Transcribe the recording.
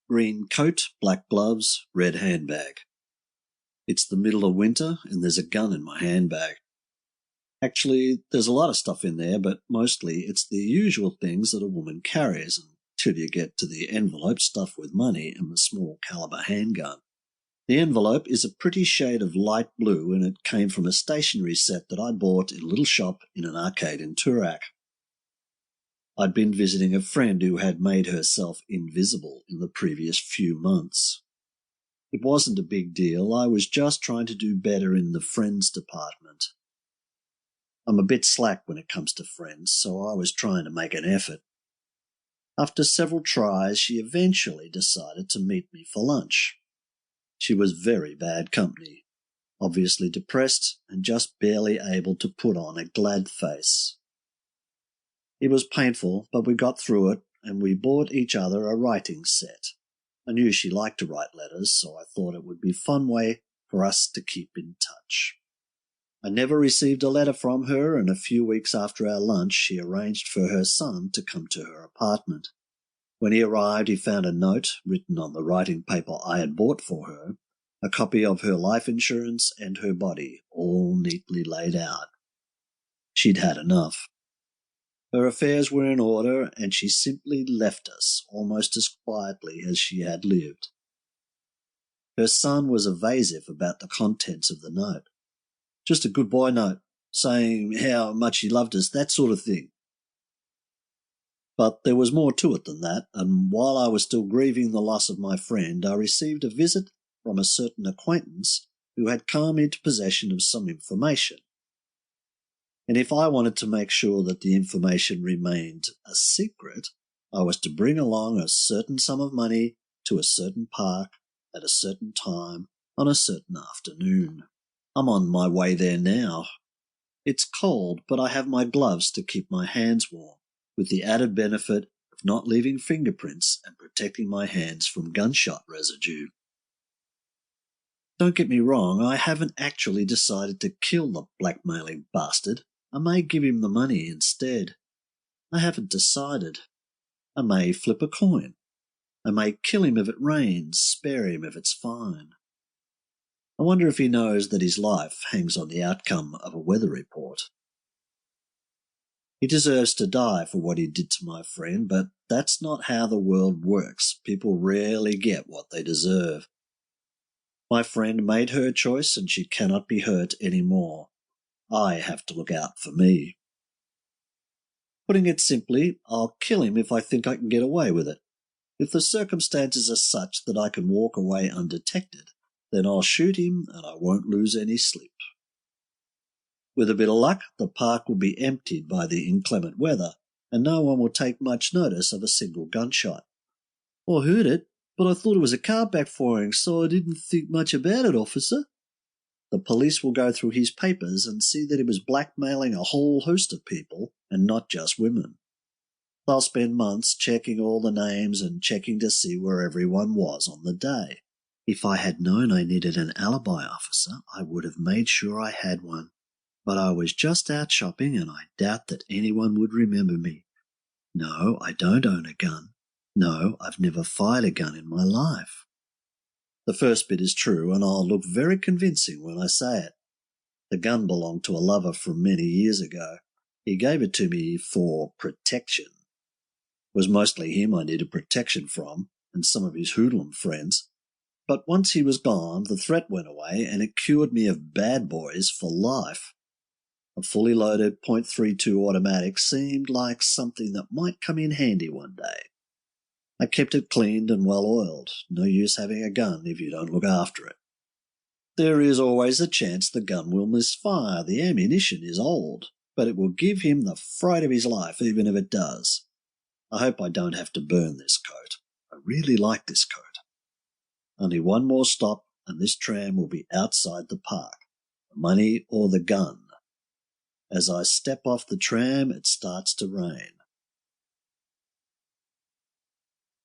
Green coat, black gloves, red handbag. It's the middle of winter and there's a gun in my handbag. Actually, there's a lot of stuff in there, but mostly it's the usual things that a woman carries until you get to the envelope stuffed with money and the small caliber handgun. The envelope is a pretty shade of light blue and it came from a stationery set that I bought in a little shop in an arcade in Toorak. I'd been visiting a friend who had made herself invisible in the previous few months. It wasn't a big deal, I was just trying to do better in the friends department. I'm a bit slack when it comes to friends, so I was trying to make an effort. After several tries, she eventually decided to meet me for lunch. She was very bad company, obviously depressed and just barely able to put on a glad face. It was painful, but we got through it and we bought each other a writing set. I knew she liked to write letters, so I thought it would be a fun way for us to keep in touch. I never received a letter from her, and a few weeks after our lunch she arranged for her son to come to her apartment. When he arrived, he found a note written on the writing paper I had bought for her, a copy of her life insurance and her body, all neatly laid out. She'd had enough. Her affairs were in order, and she simply left us almost as quietly as she had lived. Her son was evasive about the contents of the note. Just a goodbye note, saying how much he loved us, that sort of thing. But there was more to it than that, and while I was still grieving the loss of my friend, I received a visit from a certain acquaintance who had come into possession of some information. And if I wanted to make sure that the information remained a secret, I was to bring along a certain sum of money to a certain park at a certain time on a certain afternoon. I'm on my way there now. It's cold, but I have my gloves to keep my hands warm, with the added benefit of not leaving fingerprints and protecting my hands from gunshot residue. Don't get me wrong, I haven't actually decided to kill the blackmailing bastard. I may give him the money instead. I haven't decided. I may flip a coin. I may kill him if it rains, spare him if it's fine. I wonder if he knows that his life hangs on the outcome of a weather report. He deserves to die for what he did to my friend, but that's not how the world works. People rarely get what they deserve. My friend made her choice and she cannot be hurt any more. I have to look out for me. Putting it simply, I'll kill him if I think I can get away with it. If the circumstances are such that I can walk away undetected, then I'll shoot him and I won't lose any sleep. With a bit of luck, the park will be emptied by the inclement weather, and no one will take much notice of a single gunshot. I heard it, but I thought it was a car backfiring, so I didn't think much about it, officer. The police will go through his papers and see that he was blackmailing a whole host of people, and not just women. They'll spend months checking all the names and checking to see where everyone was on the day. If I had known I needed an alibi, officer, I would have made sure I had one. But I was just out shopping and I doubt that anyone would remember me. No, I don't own a gun. No, I've never fired a gun in my life. The first bit is true, and I'll look very convincing when I say it. The gun belonged to a lover from many years ago. He gave it to me for protection. It was mostly him I needed protection from, and some of his hoodlum friends. But once he was gone, the threat went away, and it cured me of bad boys for life. A fully loaded .32 automatic seemed like something that might come in handy one day. I kept it cleaned and well oiled. No use having a gun if you don't look after it. There is always a chance the gun will misfire. The ammunition is old, but it will give him the fright of his life even if it does. I hope I don't have to burn this coat. I really like this coat. Only one more stop and this tram will be outside the park. The money or the gun. As I step off the tram, it starts to rain.